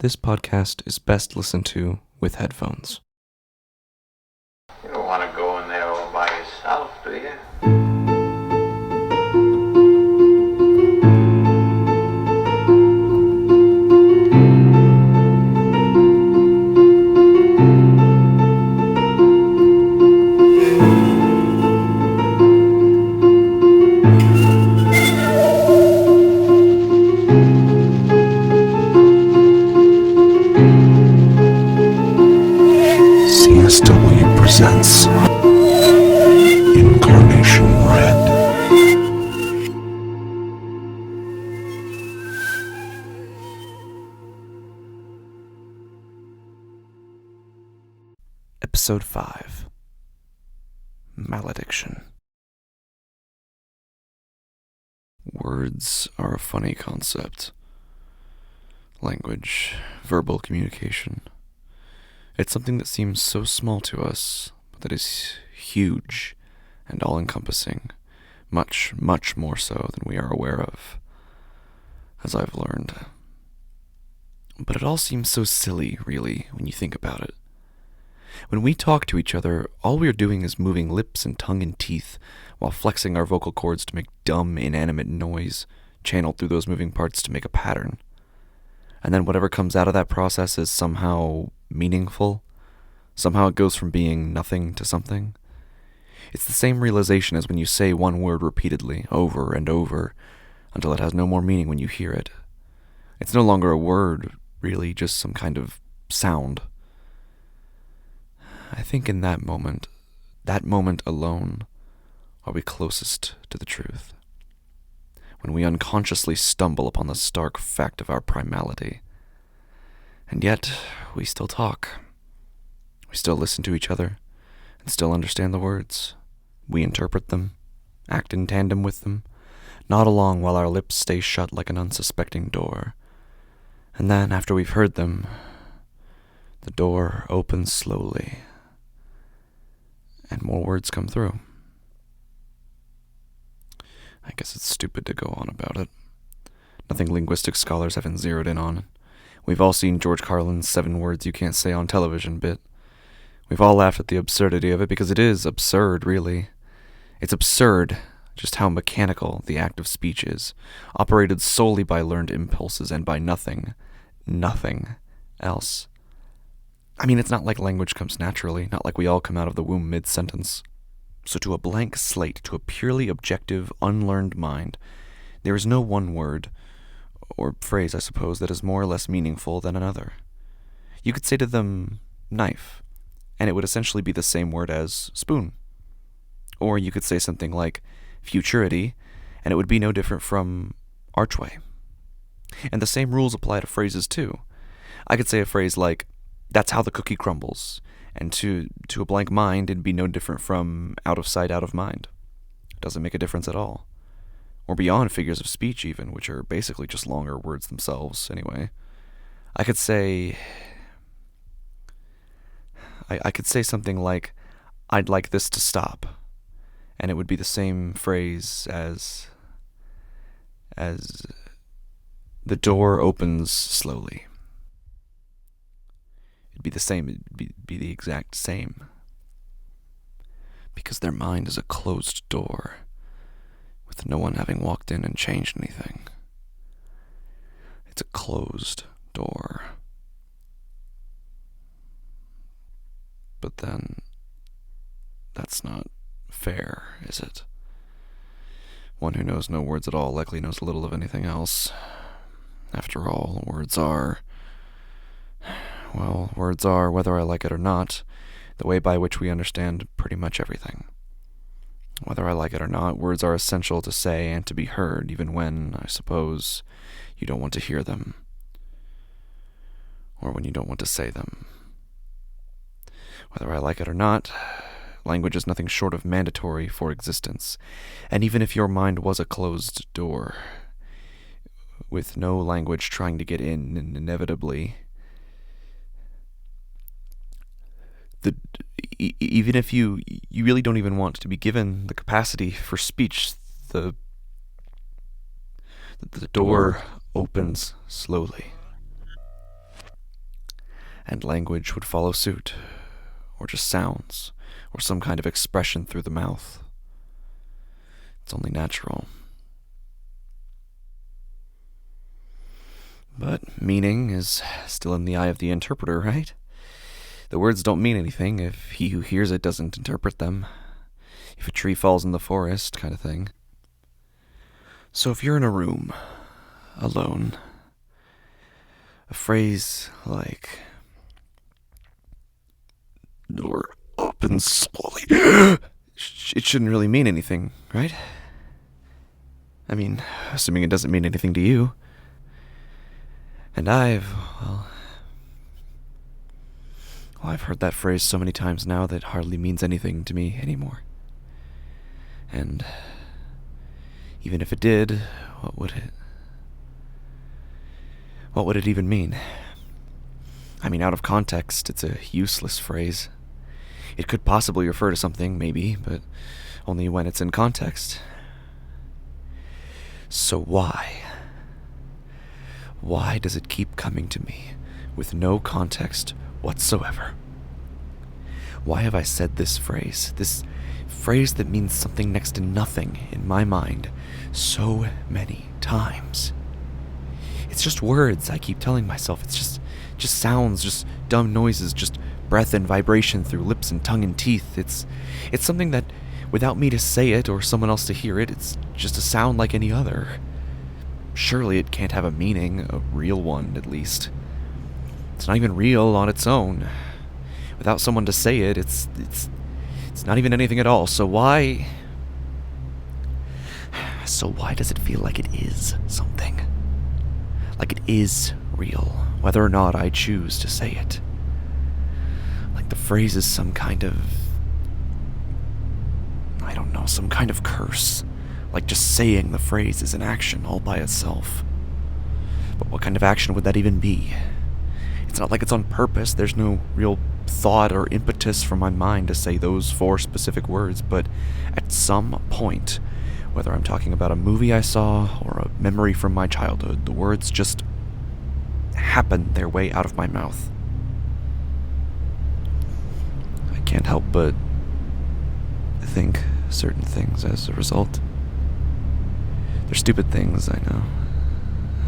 This podcast is best listened to with headphones. You don't want to go in there all by yourself, do you? C.s.w presents Incarnation Red. Episode 5. Malediction. Words are a funny concept. Language, verbal communication. It's something that seems so small to us, but that is huge and all-encompassing, much, much more so than we are aware of, as I've learned. But it all seems so silly, really, when you think about it. When we talk to each other, all we are doing is moving lips and tongue and teeth while flexing our vocal cords to make dumb, inanimate noise, channeled through those moving parts to make a pattern. And then whatever comes out of that process is somehow meaningful. Somehow it goes from being nothing to something. It's the same realization as when you say one word repeatedly, over and over, until it has no more meaning when you hear it. It's no longer a word, really, just some kind of sound. I think in that moment alone, are we closest to the truth. When we unconsciously stumble upon the stark fact of our primality. And yet, we still talk. We still listen to each other, and still understand the words. We interpret them, act in tandem with them, nod along while our lips stay shut like an unsuspecting door. And then, after we've heard them, the door opens slowly, and more words come through. I guess it's stupid to go on about it. Nothing linguistic scholars haven't zeroed in on. We've all seen George Carlin's 7 words you can't say on television bit. We've all laughed at the absurdity of it because it is absurd, really. It's absurd just how mechanical the act of speech is, operated solely by learned impulses and by nothing else. I mean, it's not like language comes naturally, not like we all come out of the womb mid-sentence. So to a blank slate, to a purely objective, unlearned mind, there is no one word, or phrase, I suppose, that is more or less meaningful than another. You could say to them, knife, and it would essentially be the same word as spoon. Or you could say something like futurity, and it would be no different from archway. And the same rules apply to phrases, too. I could say a phrase like, that's how the cookie crumbles, and to a blank mind, it'd be no different from out of sight, out of mind. It doesn't make a difference at all. Or beyond figures of speech, even, which are basically just longer words themselves, anyway. I could say something like, I'd like this to stop, and it would be the same phrase as the door opens slowly. It'd be the same, it'd be the exact same. Because their mind is a closed door, with no one having walked in and changed anything. It's a closed door. But then, that's not fair, is it? One who knows no words at all likely knows little of anything else. After all, words are, whether I like it or not, the way by which we understand pretty much everything. Whether I like it or not, words are essential to say and to be heard, even when, I suppose, you don't want to hear them. Or when you don't want to say them. Whether I like it or not, language is nothing short of mandatory for existence. And even if your mind was a closed door, with no language trying to get in, and inevitably, even if you really don't even want to be given the capacity for speech, the door opens slowly. and language would follow suit, or just sounds, or some kind of expression through the mouth. It's only natural. But meaning is still in the eye of the interpreter, right? The words don't mean anything if he who hears it doesn't interpret them. If a tree falls in the forest, kind of thing. So if you're in a room, alone, a phrase like, "Door opens slowly," it shouldn't really mean anything, right? I mean, assuming it doesn't mean anything to you. And I've heard that phrase so many times now that it hardly means anything to me anymore. And even if it did, what would it even mean? I mean, out of context, it's a useless phrase. It could possibly refer to something, maybe, but only when it's in context. So why? Why does it keep coming to me with no context whatsoever? Why have I said this phrase that means something next to nothing in my mind, so many times? It's just words, I keep telling myself. It's just sounds, just dumb noises, just breath and vibration through lips and tongue and teeth. It's something that, without me to say it or someone else to hear it, it's just a sound like any other. Surely it can't have a meaning, a real one, at least. It's not even real on its own. Without someone to say it, it's not even anything at all. So why does it feel like it is something? Like it is real, whether or not I choose to say it. Like the phrase is some kind of, I don't know, some kind of curse. Like just saying the phrase is an action all by itself. But what kind of action would that even be? It's not like it's on purpose. There's no real thought or impetus from my mind to say those 4 specific words, but at some point, whether I'm talking about a movie I saw or a memory from my childhood, the words just happen their way out of my mouth. I can't help but think certain things as a result. They're stupid things, I know.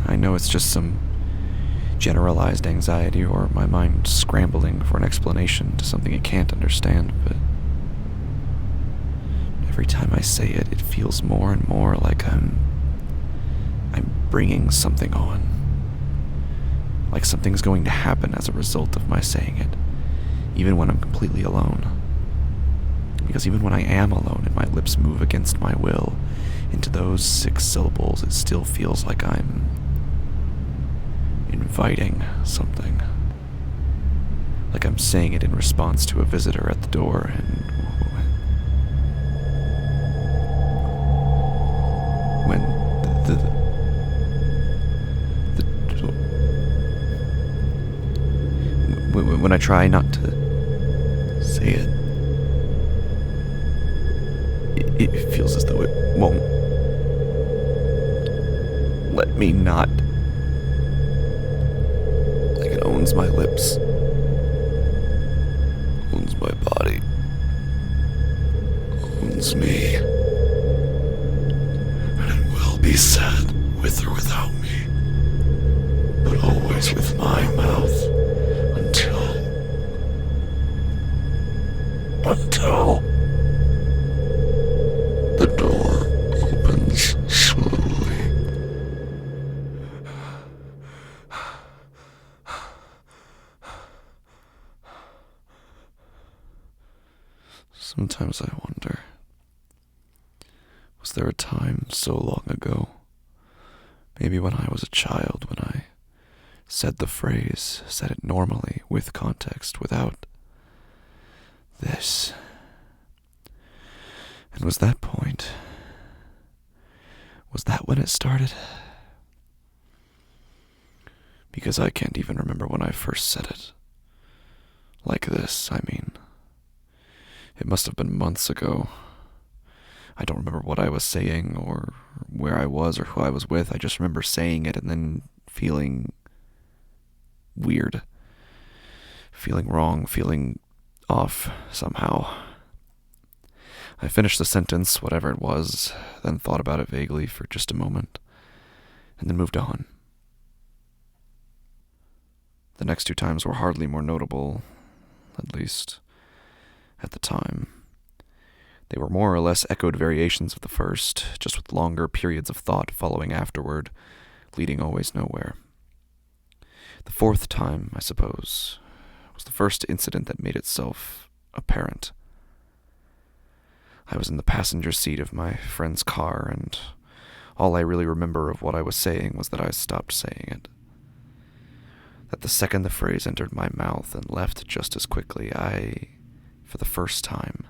I know it's just some generalized anxiety or my mind scrambling for an explanation to something it can't understand, but every time I say it, it feels more and more like I'm bringing something on. Like something's going to happen as a result of my saying it, even when I'm completely alone. Because even when I am alone and my lips move against my will into those 6 syllables, it still feels like I'm inviting something. Like I'm saying it in response to a visitor at the door, and when when I try not to say it, it feels as though it won't let me not. Like it owns my lips, owns my body, owns me. And it will be said with or without me, but always with my mouth until the door opens slowly. Sometimes I wonder, was there a time so long ago, maybe when I was a child, when I said the phrase, said it normally, with context, without this? And was that point, was that when it started? Because I can't even remember when I first said it. Like this, I mean. It must have been months ago. I don't remember what I was saying, or where I was, or who I was with. I just remember saying it and then feeling weird. feeling wrong, feeling off somehow. I finished the sentence, whatever it was, then thought about it vaguely for just a moment, and then moved on. The next 2 times were hardly more notable, at least at the time. They were more or less echoed variations of the first, just with longer periods of thought following afterward, leading always nowhere. The 4th time, I suppose, was the first incident that made itself apparent. I was in the passenger seat of my friend's car, and all I really remember of what I was saying was that I stopped saying it. That the second the phrase entered my mouth and left just as quickly, I, for the first time,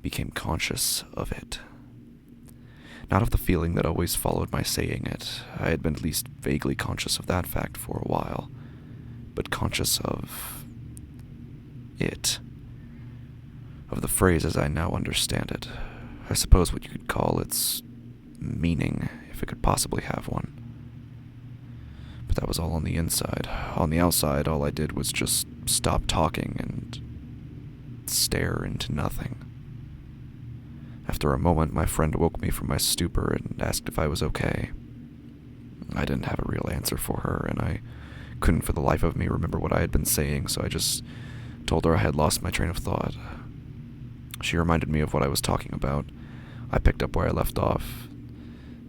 became conscious of it. Not of the feeling that always followed my saying it. I had been at least vaguely conscious of that fact for a while, but conscious of it. Of the phrase as I now understand it. I suppose what you could call its meaning, if it could possibly have one. But that was all on the inside. On the outside, all I did was just stop talking and stare into nothing. After a moment, my friend woke me from my stupor and asked if I was okay. I didn't have a real answer for her, and I couldn't for the life of me remember what I had been saying, so I just told her I had lost my train of thought. She reminded me of what I was talking about. I picked up where I left off,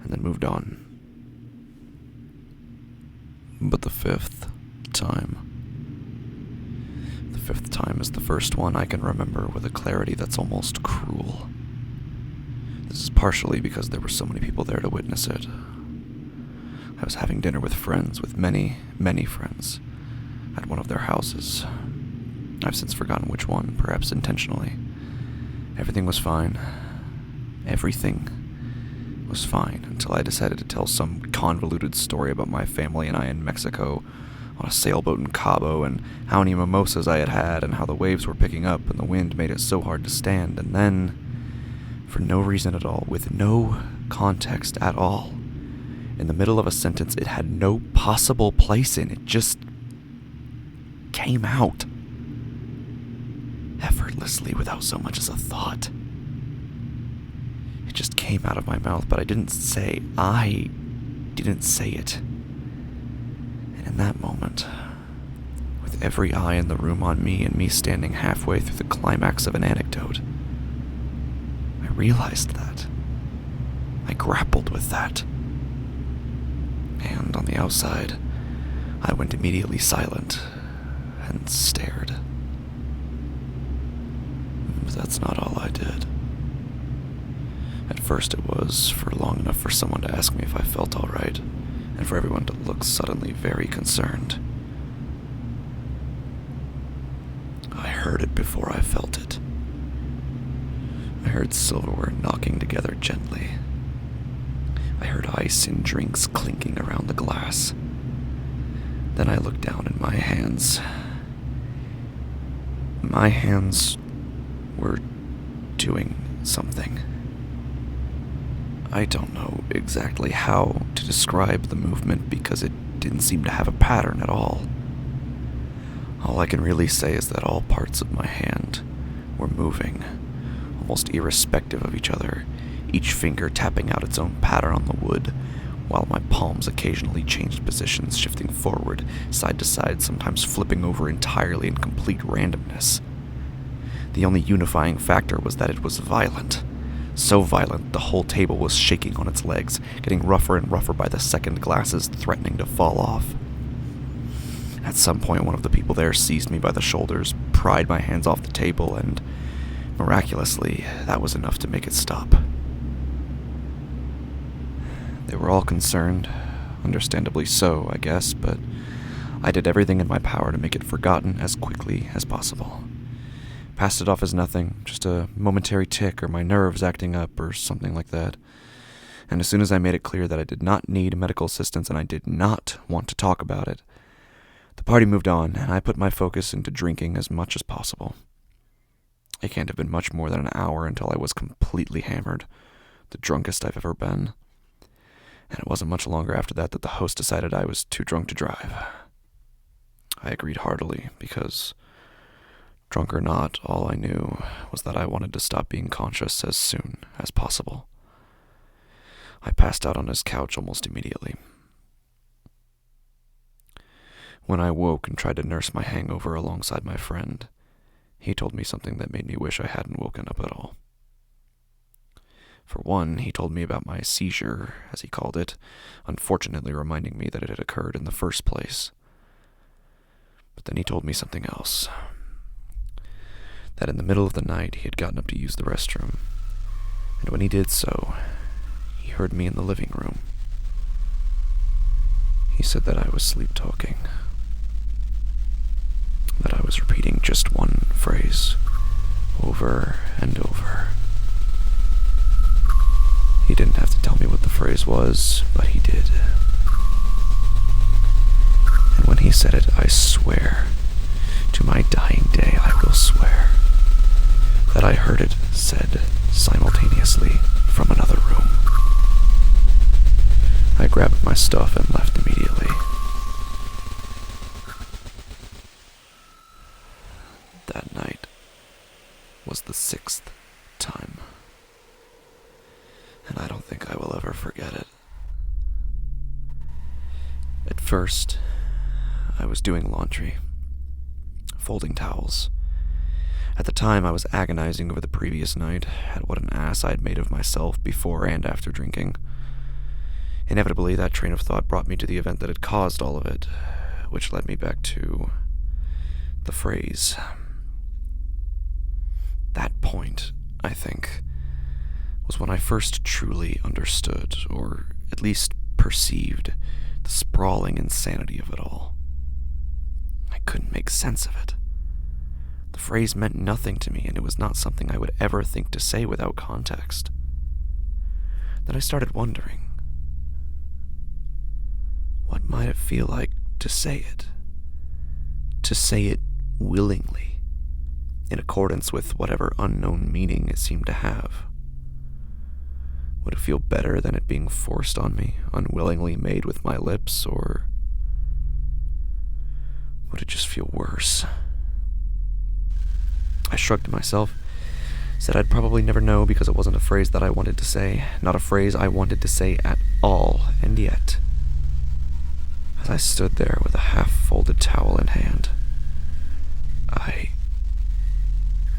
and then moved on. But the 5th time. The 5th time is the first one I can remember with a clarity that's almost cruel. This is partially because there were so many people there to witness it. I was having dinner with friends, with many, many friends, at one of their houses. I've since forgotten which one, perhaps intentionally. Everything was fine. Everything was fine until I decided to tell some convoluted story about my family and I in Mexico on a sailboat in Cabo, and how many mimosas I had had, and how the waves were picking up and the wind made it so hard to stand. And then, for no reason at all, with no context at all, in the middle of a sentence it had no possible place in, it just came out. Effortlessly, without so much as a thought. It just came out of my mouth, but I didn't say it. And in that moment, with every eye in the room on me and me standing halfway through the climax of an anecdote, I realized that. I grappled with that. And on the outside, I went immediately silent and stared. But that's not all I did. At first it was for long enough for someone to ask me if I felt all right, and for everyone to look suddenly very concerned. I heard it before I felt it. I heard silverware knocking together gently. I heard ice in drinks clinking around the glass. Then I looked down at my hands. My hands were doing something. I don't know exactly how to describe the movement because it didn't seem to have a pattern at all. All I can really say is that all parts of my hand were moving, almost irrespective of each other, each finger tapping out its own pattern on the wood, while my palms occasionally changed positions, shifting forward, side to side, sometimes flipping over entirely in complete randomness. The only unifying factor was that it was violent. So violent, the whole table was shaking on its legs, getting rougher and rougher by the second, glasses threatening to fall off. At some point, one of the people there seized me by the shoulders, pried my hands off the table, and miraculously, that was enough to make it stop. They were all concerned, understandably so, I guess, but I did everything in my power to make it forgotten as quickly as possible. Passed it off as nothing, just a momentary tic or my nerves acting up or something like that. And as soon as I made it clear that I did not need medical assistance and I did not want to talk about it, the party moved on and I put my focus into drinking as much as possible. It can't have been much more than an hour until I was completely hammered, the drunkest I've ever been. And it wasn't much longer after that that the host decided I was too drunk to drive. I agreed heartily, because, drunk or not, all I knew was that I wanted to stop being conscious as soon as possible. I passed out on his couch almost immediately. When I woke and tried to nurse my hangover alongside my friend, he told me something that made me wish I hadn't woken up at all. For one, he told me about my seizure, as he called it, unfortunately reminding me that it had occurred in the first place. But then he told me something else. That in the middle of the night he had gotten up to use the restroom, and when he did so, he heard me in the living room. He said that I was sleep-talking, that I was repeating just one phrase, over and over. He didn't have to tell me what the phrase was, but he did. And when he said it, I swear, to my dying day I will swear, that I heard it said simultaneously from another room. I grabbed my stuff and left immediately. That night was the 6th time, and I don't think I will ever forget it. At first, I was doing laundry, folding towels. At the time, I was agonizing over the previous night, at what an ass I'd made of myself before and after drinking. Inevitably, that train of thought brought me to the event that had caused all of it, which led me back to the phrase. That point, I think, was when I first truly understood, or at least perceived, the sprawling insanity of it all. I couldn't make sense of it. The phrase meant nothing to me, and it was not something I would ever think to say without context. Then I started wondering, what might it feel like to say it? To say it willingly, in accordance with whatever unknown meaning it seemed to have. Would it feel better than it being forced on me, unwillingly made with my lips, or would it just feel worse? I shrugged to myself, said I'd probably never know because it wasn't a phrase that I wanted to say, not a phrase I wanted to say at all, and yet, as I stood there with a half-folded towel in hand, I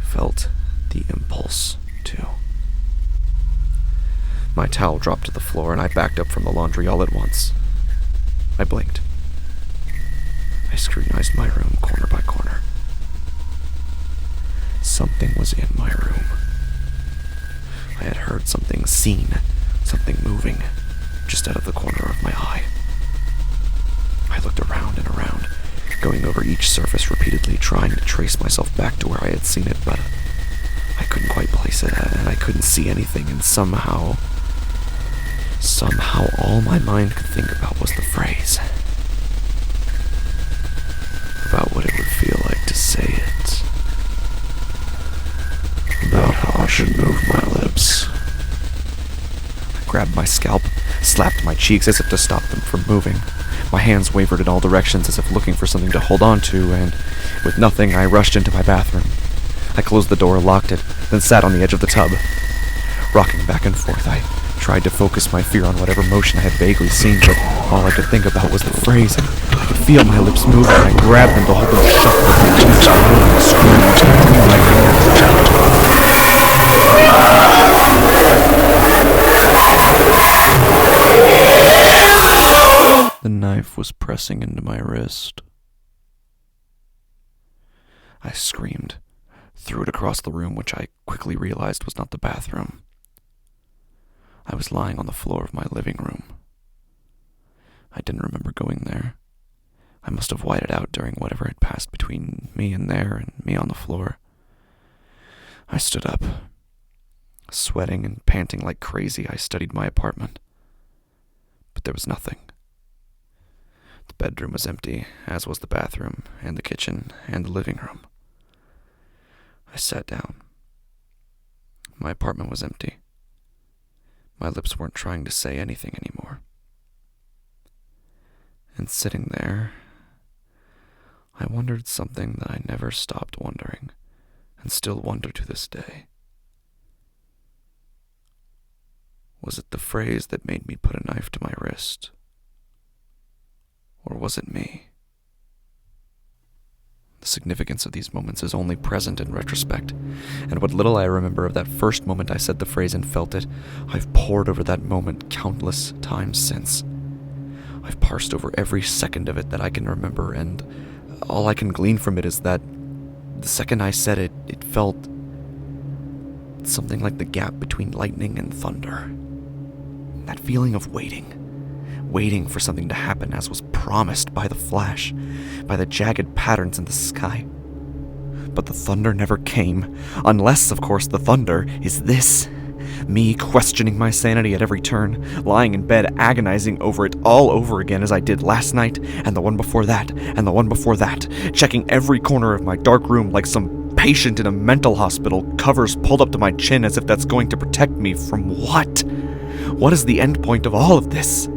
felt the impulse to. My towel dropped to the floor and I backed up from the laundry all at once. I blinked. I scrutinized my room corner by corner. Something was in my room. I had heard something, seen something moving just out of the corner of my eye. I looked around and around, going over each surface repeatedly, trying to trace myself back to where I had seen it, but I couldn't quite place it, and I couldn't see anything, and somehow all my mind could think about was the phrase. About what it would feel like to say it. About how I should move my lips. I grabbed my scalp, slapped my cheeks as if to stop them from moving. My hands wavered in all directions as if looking for something to hold on to, and with nothing, I rushed into my bathroom. I closed the door, locked it, then sat on the edge of the tub. Rocking back and forth, I tried to focus my fear on whatever motion I had vaguely seen, but all I could think about was the phrase, and I could feel my lips moving. I grabbed them to hold them shut with my teeth, and screamed. The knife was pressing into my wrist. I screamed, threw it across the room, which I quickly realized was not the bathroom. I was lying on the floor of my living room. I didn't remember going there. I must have whited out during whatever had passed between me and there and me on the floor. I stood up. Sweating and panting like crazy, I studied my apartment. But there was nothing. The bedroom was empty, as was the bathroom, and the kitchen, and the living room. I sat down. My apartment was empty. My lips weren't trying to say anything anymore. And sitting there, I wondered something that I never stopped wondering, and still wonder to this day. Was it the phrase that made me put a knife to my wrist? Or was it me? The significance of these moments is only present in retrospect, and what little I remember of that first moment I said the phrase and felt it, I've pored over that moment countless times since. I've parsed over every second of it that I can remember, and all I can glean from it is that the second I said it, it felt something like the gap between lightning and thunder. That feeling of waiting for something to happen as was promised by the flash, by the jagged patterns in the sky. But the thunder never came, unless, of course, the thunder is this. Me questioning my sanity at every turn, lying in bed agonizing over it all over again as I did last night, and the one before that, and the one before that, checking every corner of my dark room like some patient in a mental hospital, covers pulled up to my chin as if that's going to protect me from what? What is the end point of all of this?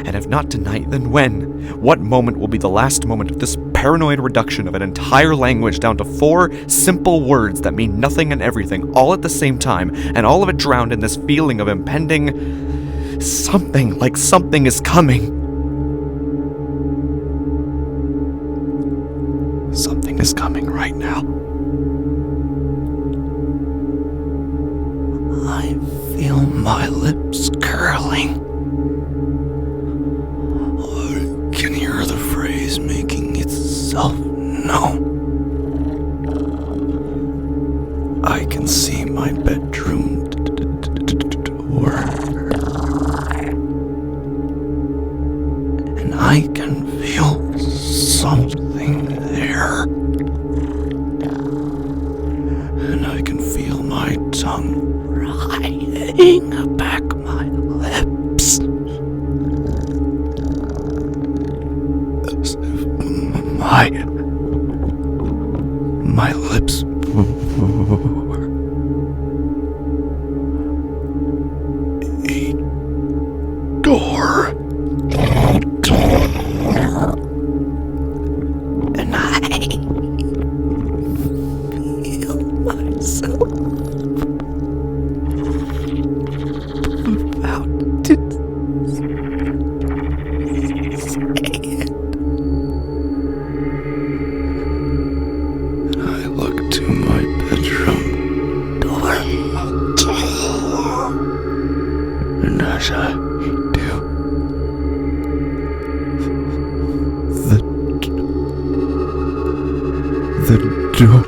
And if not tonight, then when? What moment will be the last moment of this paranoid reduction of an entire language down to 4 simple words that mean nothing and everything, all at the same time, and all of it drowned in this feeling of impending something, like something is coming? Something is coming right now. I feel my lips curling. I can hear the phrase making itself known. I can see my bedroom door. And I can feel something there. And I can feel my tongue riding back my lips. As if my lips were a door. And I feel myself about to say it. And I look to my bedroom door. And as I do, the door